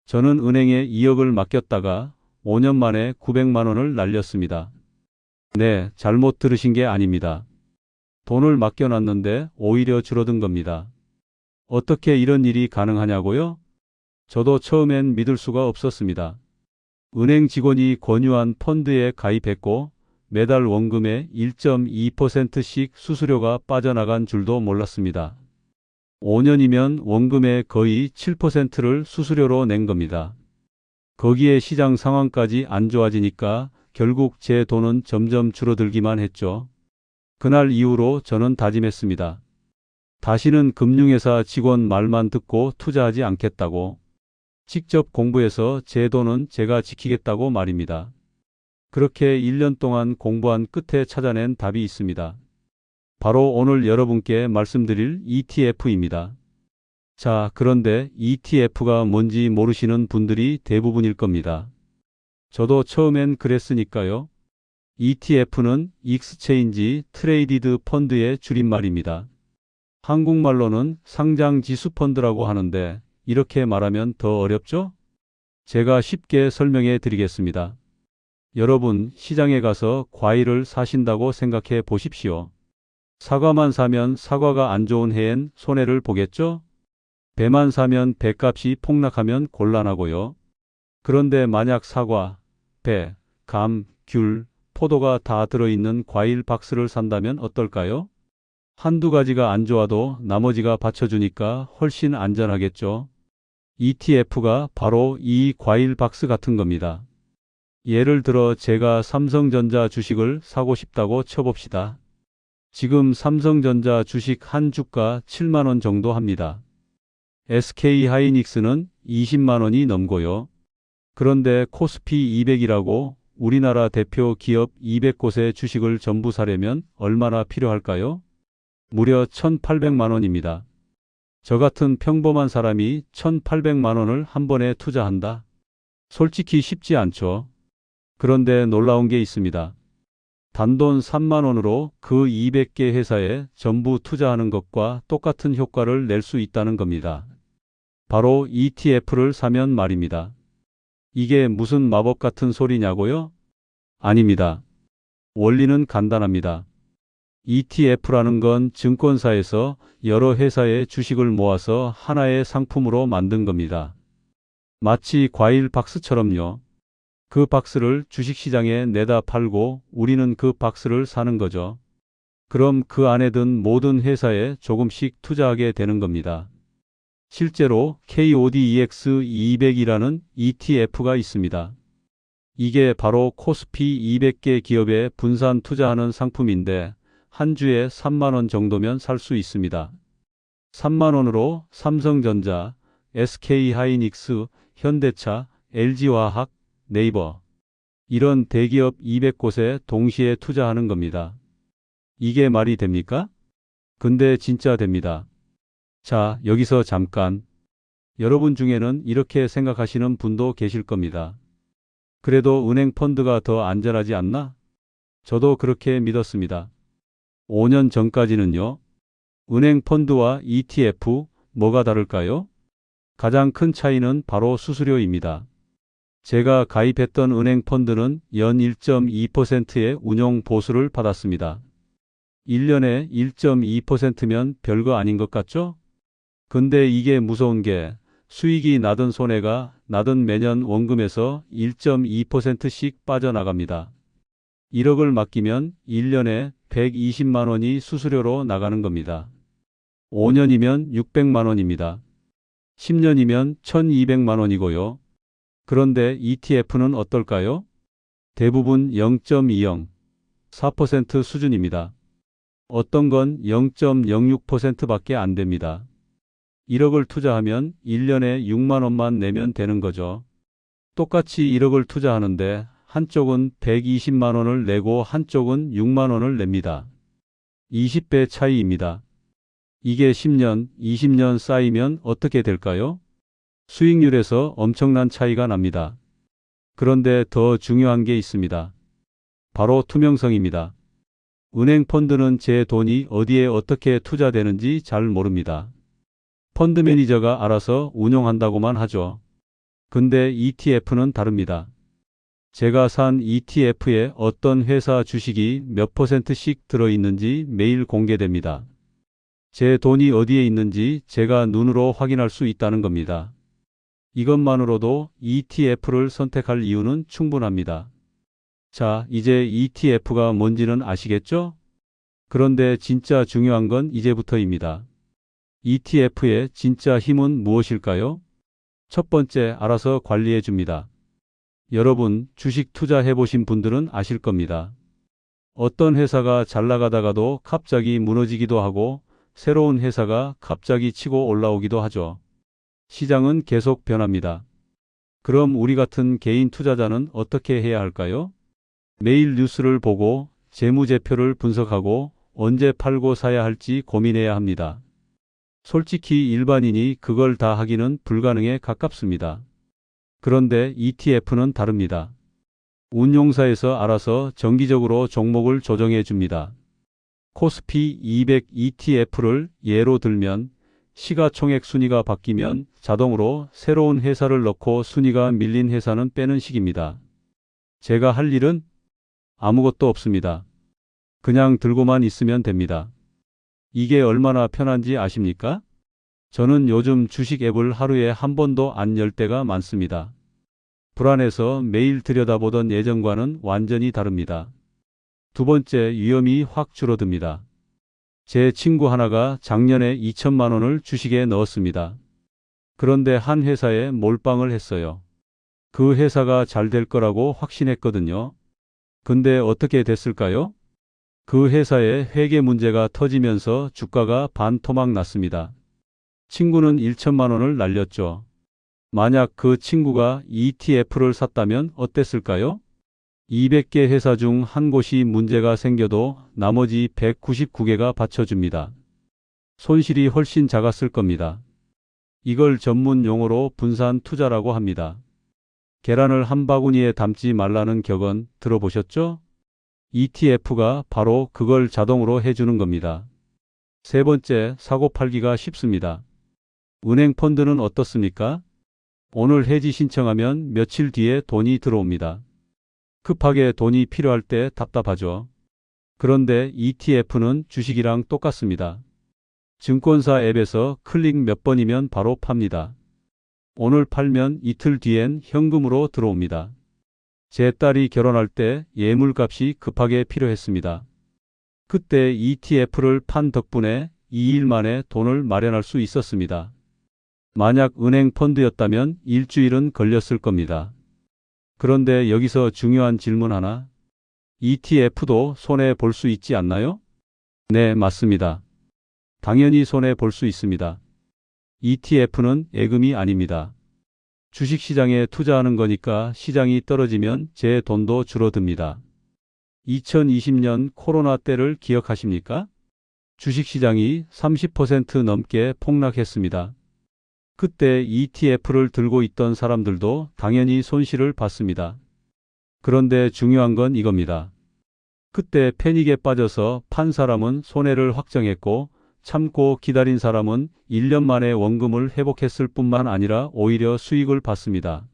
저는 은행에 2억을 맡겼다가 5년 만에 900만 원을 날렸습니다. 네, 잘못 들으신 게 아닙니다. 돈을 맡겨놨는데 오히려 줄어든 겁니다. 어떻게 이런 일이 가능하냐고요? 저도 처음엔 믿을 수가 없었습니다. 은행 직원이 권유한 펀드에 가입했고 매달 원금의 1.2%씩 수수료가 빠져나간 줄도 몰랐습니다. 5년이면 원금의 거의 7%를 수수료로 낸 겁니다. 거기에 시장 상황까지 안 좋아지니까 결국 제 돈은 점점 줄어들기만 했죠. 그날 이후로 저는 다짐했습니다. 다시는 금융회사 직원 말만 듣고 투자하지 않겠다고. 직접 공부해서 제 돈은 제가 지키겠다고 말입니다. 그렇게 1년 동안 공부한 끝에 찾아낸 답이 있습니다. 바로 오늘 여러분께 말씀드릴 ETF입니다. 자, 그런데 ETF가 뭔지 모르시는 분들이 대부분일 겁니다. 저도 처음엔 그랬으니까요. ETF는 Exchange Traded Fund의 줄임말입니다. 한국말로는 상장지수펀드라고 하는데 이렇게 말하면 더 어렵죠? 제가 쉽게 설명해 드리겠습니다. 여러분, 시장에 가서 과일을 사신다고 생각해 보십시오. 사과만 사면 사과가 안 좋은 해엔 손해를 보겠죠? 배만 사면 배값이 폭락하면 곤란하고요. 그런데 만약 사과, 배, 감, 귤, 포도가 다 들어있는 과일 박스를 산다면 어떨까요? 한두 가지가 안 좋아도 나머지가 받쳐주니까 훨씬 안전하겠죠? ETF가 바로 이 과일 박스 같은 겁니다. 예를 들어 제가 삼성전자 주식을 사고 싶다고 쳐봅시다. 지금 삼성전자 주식 한 주가 7만 원 정도 합니다. SK하이닉스는 20만 원이 넘고요. 그런데 코스피 200이라고 우리나라 대표 기업 200곳의 주식을 전부 사려면 얼마나 필요할까요? 무려 1,800만 원입니다. 저 같은 평범한 사람이 1,800만 원을 한 번에 투자한다? 솔직히 쉽지 않죠. 그런데 놀라운 게 있습니다. 단돈 3만 원으로 그 200개 회사에 전부 투자하는 것과 똑같은 효과를 낼 수 있다는 겁니다. 바로 ETF를 사면 말입니다. 이게 무슨 마법 같은 소리냐고요? 아닙니다. 원리는 간단합니다. ETF라는 건 증권사에서 여러 회사의 주식을 모아서 하나의 상품으로 만든 겁니다. 마치 과일 박스처럼요. 그 박스를 주식시장에 내다 팔고 우리는 그 박스를 사는 거죠. 그럼 그 안에 든 모든 회사에 조금씩 투자하게 되는 겁니다. 실제로 KODX200이라는 ETF가 있습니다. 이게 바로 코스피 200개 기업에 분산 투자하는 상품인데 한 주에 3만 원 정도면 살 수 있습니다. 3만 원으로 삼성전자, SK하이닉스, 현대차, LG화학, 네이버 이런 대기업 200곳에 동시에 투자하는 겁니다. 이게 말이 됩니까? 근데 진짜 됩니다. 자, 여기서 잠깐. 여러분 중에는 이렇게 생각하시는 분도 계실 겁니다. 그래도 은행 펀드가 더 안전하지 않나? 저도 그렇게 믿었습니다. 5년 전까지는요. 은행 펀드와 ETF 뭐가 다를까요? 가장 큰 차이는 바로 수수료입니다. 제가 가입했던 은행 펀드는 연 1.2%의 운용 보수를 받았습니다. 1년에 1.2%면 별거 아닌 것 같죠? 근데 이게 무서운 게 수익이 나든 손해가 나든 매년 원금에서 1.2%씩 빠져나갑니다. 1억을 맡기면 1년에 120만 원이 수수료로 나가는 겁니다. 5년이면 600만 원입니다. 10년이면 1200만 원이고요. 그런데 ETF는 어떨까요? 대부분 0.20, 4% 수준입니다. 어떤 건 0.06%밖에 안 됩니다. 1억을 투자하면 1년에 6만 원만 내면 되는 거죠. 똑같이 1억을 투자하는데 한쪽은 120만 원을 내고 한쪽은 6만 원을 냅니다. 20배 차이입니다. 이게 10년, 20년 쌓이면 어떻게 될까요? 수익률에서 엄청난 차이가 납니다. 그런데 더 중요한 게 있습니다. 바로 투명성입니다. 은행 펀드는 제 돈이 어디에 어떻게 투자되는지 잘 모릅니다. 펀드 매니저가 알아서 운용한다고만 하죠. 근데 ETF는 다릅니다. 제가 산 ETF에 어떤 회사 주식이 몇 %씩 들어있는지 매일 공개됩니다. 제 돈이 어디에 있는지 제가 눈으로 확인할 수 있다는 겁니다. 이것만으로도 ETF를 선택할 이유는 충분합니다. 자, 이제 ETF가 뭔지는 아시겠죠? 그런데 진짜 중요한 건 이제부터입니다. ETF의 진짜 힘은 무엇일까요? 첫 번째, 알아서 관리해 줍니다. 여러분, 주식 투자해 보신 분들은 아실 겁니다. 어떤 회사가 잘 나가다가도 갑자기 무너지기도 하고 새로운 회사가 갑자기 치고 올라오기도 하죠. 시장은 계속 변합니다. 그럼 우리 같은 개인 투자자는 어떻게 해야 할까요? 매일 뉴스를 보고 재무제표를 분석하고 언제 팔고 사야 할지 고민해야 합니다. 솔직히 일반인이 그걸 다 하기는 불가능에 가깝습니다. 그런데 ETF는 다릅니다. 운용사에서 알아서 정기적으로 종목을 조정해 줍니다. 코스피 200 ETF를 예로 들면 시가총액 순위가 바뀌면 자동으로 새로운 회사를 넣고 순위가 밀린 회사는 빼는 식입니다. 제가 할 일은 아무것도 없습니다. 그냥 들고만 있으면 됩니다. 이게 얼마나 편한지 아십니까? 저는 요즘 주식 앱을 하루에 한 번도 안 열 때가 많습니다. 불안해서 매일 들여다보던 예전과는 완전히 다릅니다. 두 번째, 위험이 확 줄어듭니다. 제 친구 하나가 작년에 2천만 원을 주식에 넣었습니다. 그런데 한 회사에 몰빵을 했어요. 그 회사가 잘 될 거라고 확신했거든요. 근데 어떻게 됐을까요? 그 회사에 회계 문제가 터지면서 주가가 반토막 났습니다. 친구는 1천만 원을 날렸죠. 만약 그 친구가 ETF를 샀다면 어땠을까요? 200개 회사 중 한 곳이 문제가 생겨도 나머지 199개가 받쳐줍니다. 손실이 훨씬 작았을 겁니다. 이걸 전문 용어로 분산 투자라고 합니다. 계란을 한 바구니에 담지 말라는 격언 들어보셨죠? ETF가 바로 그걸 자동으로 해주는 겁니다. 세 번째, 사고 팔기가 쉽습니다. 은행 펀드는 어떻습니까? 오늘 해지 신청하면 며칠 뒤에 돈이 들어옵니다. 급하게 돈이 필요할 때 답답하죠. 그런데 ETF는 주식이랑 똑같습니다. 증권사 앱에서 클릭 몇 번이면 바로 팝니다. 오늘 팔면 이틀 뒤엔 현금으로 들어옵니다. 제 딸이 결혼할 때 예물값이 급하게 필요했습니다. 그때 ETF를 판 덕분에 2일 만에 돈을 마련할 수 있었습니다. 만약 은행 펀드였다면 일주일은 걸렸을 겁니다. 그런데 여기서 중요한 질문 하나. ETF도 손해 볼 수 있지 않나요? 네, 맞습니다. 당연히 손해 볼 수 있습니다. ETF는 예금이 아닙니다. 주식시장에 투자하는 거니까 시장이 떨어지면 제 돈도 줄어듭니다. 2020년 코로나 때를 기억하십니까? 주식시장이 30% 넘게 폭락했습니다. 그때 ETF를 들고 있던 사람들도 당연히 손실을 봤습니다. 그런데 중요한 건 이겁니다. 그때 패닉에 빠져서 판 사람은 손해를 확정했고 참고 기다린 사람은 1년 만에 원금을 회복했을 뿐만 아니라 오히려 수익을 봤습니다.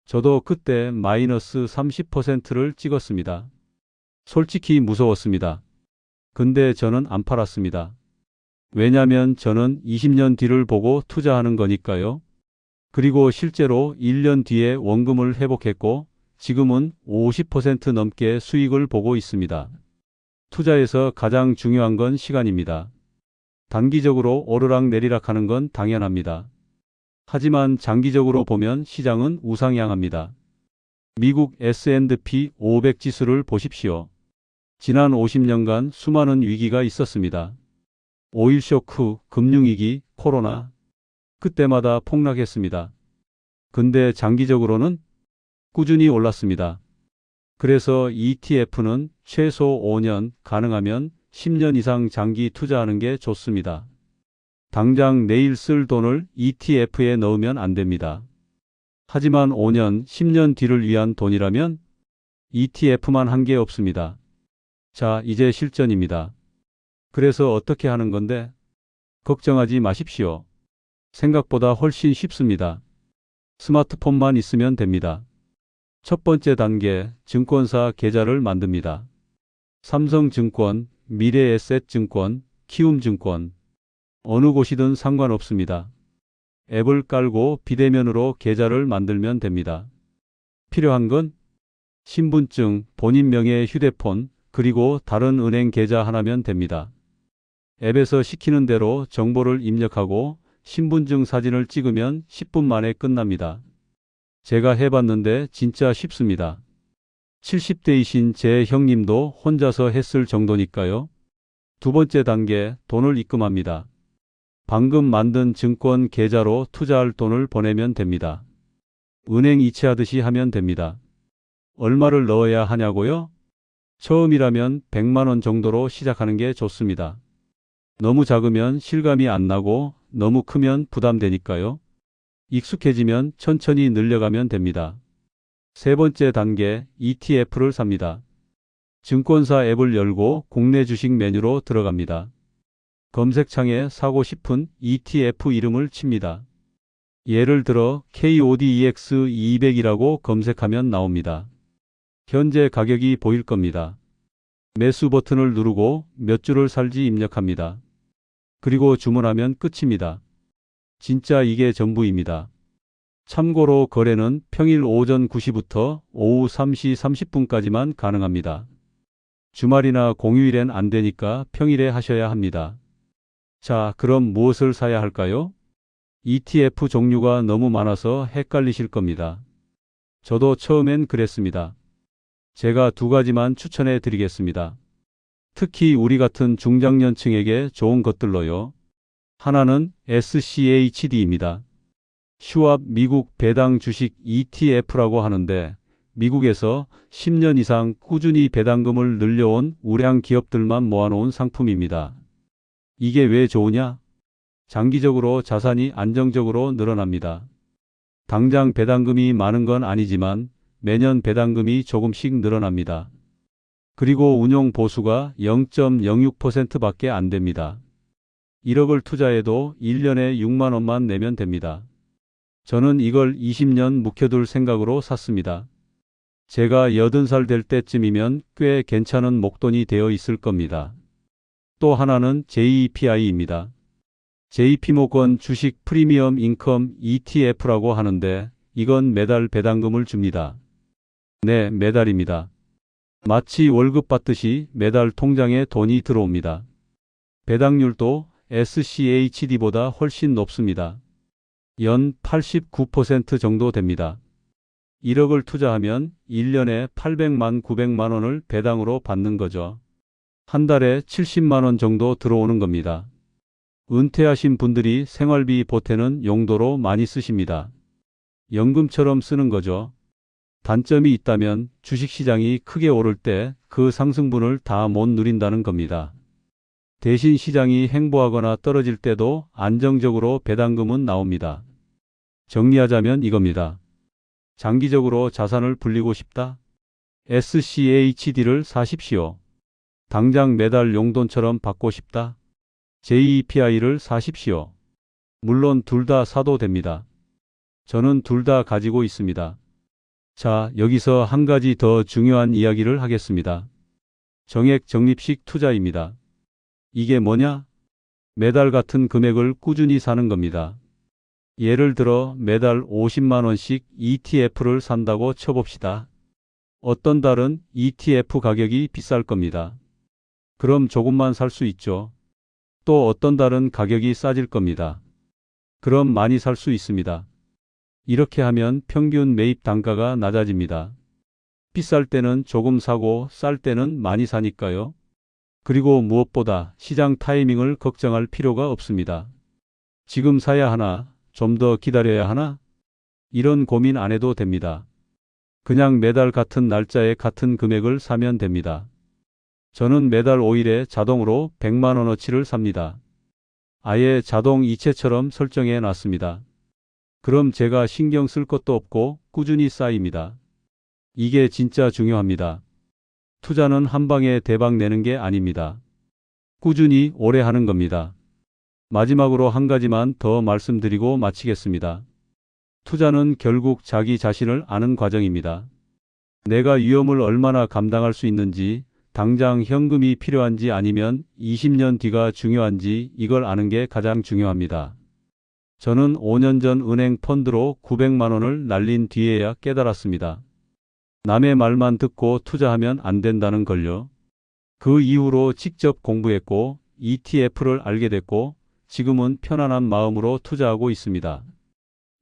저도 그때 마이너스 30%를 찍었습니다. 솔직히 무서웠습니다. 근데 저는 안 팔았습니다. 왜냐면 저는 20년 뒤를 보고 투자하는 거니까요. 그리고 실제로 1년 뒤에 원금을 회복했고 지금은 50% 넘게 수익을 보고 있습니다. 투자에서 가장 중요한 건 시간입니다. 단기적으로 오르락 내리락 하는 건 당연합니다. 하지만 장기적으로 보면 시장은 우상향합니다. 미국 S&P 500 지수를 보십시오. 지난 50년간 수많은 위기가 있었습니다. 오일 쇼크, 금융위기, 코로나. 그때마다 폭락했습니다. 근데 장기적으로는 꾸준히 올랐습니다. 그래서 ETF는 최소 5년, 가능하면 10년 이상 장기 투자하는 게 좋습니다. 당장 내일 쓸 돈을 ETF에 넣으면 안 됩니다. 하지만 5년, 10년 뒤를 위한 돈이라면 ETF만 한 게 없습니다. 자, 이제 실전입니다. 그래서 어떻게 하는 건데? 걱정하지 마십시오. 생각보다 훨씬 쉽습니다. 스마트폰만 있으면 됩니다. 첫 번째 단계, 증권사 계좌를 만듭니다. 삼성증권, 미래에셋증권, 키움증권, 어느 곳이든 상관없습니다. 앱을 깔고 비대면으로 계좌를 만들면 됩니다. 필요한 건 신분증, 본인 명의의 휴대폰, 그리고 다른 은행 계좌 하나면 됩니다. 앱에서 시키는 대로 정보를 입력하고 신분증 사진을 찍으면 10분 만에 끝납니다. 제가 해봤는데 진짜 쉽습니다. 70대이신 제 형님도 혼자서 했을 정도니까요. 두 번째 단계, 돈을 입금합니다. 방금 만든 증권 계좌로 투자할 돈을 보내면 됩니다. 은행 이체하듯이 하면 됩니다. 얼마를 넣어야 하냐고요? 처음이라면 100만 원 정도로 시작하는 게 좋습니다. 너무 작으면 실감이 안 나고 너무 크면 부담되니까요. 익숙해지면 천천히 늘려가면 됩니다. 세 번째 단계, ETF를 삽니다. 증권사 앱을 열고 국내 주식 메뉴로 들어갑니다. 검색창에 사고 싶은 ETF 이름을 칩니다. 예를 들어 KODEX 200이라고 검색하면 나옵니다. 현재 가격이 보일 겁니다. 매수 버튼을 누르고 몇 주를 살지 입력합니다. 그리고 주문하면 끝입니다. 진짜 이게 전부입니다. 참고로 거래는 평일 오전 9시부터 오후 3시 30분까지만 가능합니다. 주말이나 공휴일엔 안 되니까 평일에 하셔야 합니다. 자, 그럼 무엇을 사야 할까요? ETF 종류가 너무 많아서 헷갈리실 겁니다. 저도 처음엔 그랬습니다. 제가 두 가지만 추천해 드리겠습니다. 특히 우리 같은 중장년층에게 좋은 것들로요. 하나는 SCHD입니다. 슈왑 미국 배당 주식 ETF라고 하는데 미국에서 10년 이상 꾸준히 배당금을 늘려온 우량 기업들만 모아놓은 상품입니다. 이게 왜 좋으냐? 장기적으로 자산이 안정적으로 늘어납니다. 당장 배당금이 많은 건 아니지만 매년 배당금이 조금씩 늘어납니다. 그리고 운용 보수가 0.06%밖에 안 됩니다. 1억을 투자해도 1년에 6만 원만 내면 됩니다. 저는 이걸 20년 묵혀둘 생각으로 샀습니다. 제가 80살 될 때쯤이면 꽤 괜찮은 목돈이 되어 있을 겁니다. 또 하나는 JPI입니다. JP모건 주식 프리미엄 인컴 ETF라고 하는데 이건 매달 배당금을 줍니다. 네, 매달입니다. 마치 월급 받듯이 매달 통장에 돈이 들어옵니다. 배당률도 SCHD보다 훨씬 높습니다. 연 89% 정도 됩니다. 1억을 투자하면 1년에 800만 900만 원을 배당으로 받는 거죠. 한 달에 70만 원 정도 들어오는 겁니다. 은퇴하신 분들이 생활비 보태는 용도로 많이 쓰십니다. 연금처럼 쓰는 거죠. 단점이 있다면 주식시장이 크게 오를 때 그 상승분을 다 못 누린다는 겁니다. 대신 시장이 행보하거나 떨어질 때도 안정적으로 배당금은 나옵니다. 정리하자면 이겁니다. 장기적으로 자산을 불리고 싶다? SCHD를 사십시오. 당장 매달 용돈처럼 받고 싶다? JPI를 사십시오. 물론 둘 다 사도 됩니다. 저는 둘 다 가지고 있습니다. 자, 여기서 한 가지 더 중요한 이야기를 하겠습니다. 정액 적립식 투자입니다. 이게 뭐냐? 매달 같은 금액을 꾸준히 사는 겁니다. 예를 들어 매달 50만 원씩 ETF를 산다고 쳐봅시다. 어떤 달은 ETF 가격이 비쌀 겁니다. 그럼 조금만 살 수 있죠. 또 어떤 달은 가격이 싸질 겁니다. 그럼 많이 살 수 있습니다. 이렇게 하면 평균 매입 단가가 낮아집니다. 비쌀 때는 조금 사고 쌀 때는 많이 사니까요. 그리고 무엇보다 시장 타이밍을 걱정할 필요가 없습니다. 지금 사야 하나? 좀 더 기다려야 하나? 이런 고민 안 해도 됩니다. 그냥 매달 같은 날짜에 같은 금액을 사면 됩니다. 저는 매달 5일에 자동으로 100만 원어치를 삽니다. 아예 자동 이체처럼 설정해 놨습니다. 그럼 제가 신경 쓸 것도 없고 꾸준히 쌓입니다. 이게 진짜 중요합니다. 투자는 한 방에 대박 내는 게 아닙니다. 꾸준히 오래 하는 겁니다. 마지막으로 한 가지만 더 말씀드리고 마치겠습니다. 투자는 결국 자기 자신을 아는 과정입니다. 내가 위험을 얼마나 감당할 수 있는지, 당장 현금이 필요한지 아니면 20년 뒤가 중요한지 이걸 아는 게 가장 중요합니다. 저는 5년 전 은행 펀드로 900만 원을 날린 뒤에야 깨달았습니다. 남의 말만 듣고 투자하면 안 된다는 걸요. 그 이후로 직접 공부했고 ETF를 알게 됐고 지금은 편안한 마음으로 투자하고 있습니다.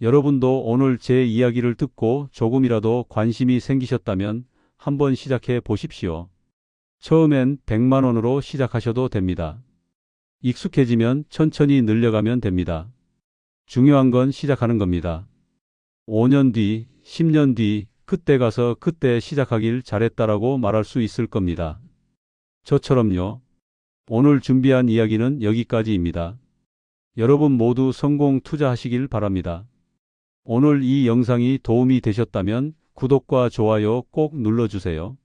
여러분도 오늘 제 이야기를 듣고 조금이라도 관심이 생기셨다면 한번 시작해 보십시오. 처음엔 100만 원으로 시작하셔도 됩니다. 익숙해지면 천천히 늘려가면 됩니다. 중요한 건 시작하는 겁니다. 5년 뒤, 10년 뒤, 그때 가서 그때 시작하길 잘했다라고 말할 수 있을 겁니다. 저처럼요. 오늘 준비한 이야기는 여기까지입니다. 여러분 모두 성공 투자하시길 바랍니다. 오늘 이 영상이 도움이 되셨다면 구독과 좋아요 꼭 눌러주세요.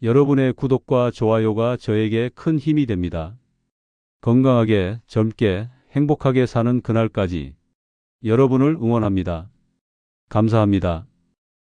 여러분의 구독과 좋아요가 저에게 큰 힘이 됩니다. 건강하게, 젊게, 행복하게 사는 그날까지 여러분을 응원합니다. 감사합니다.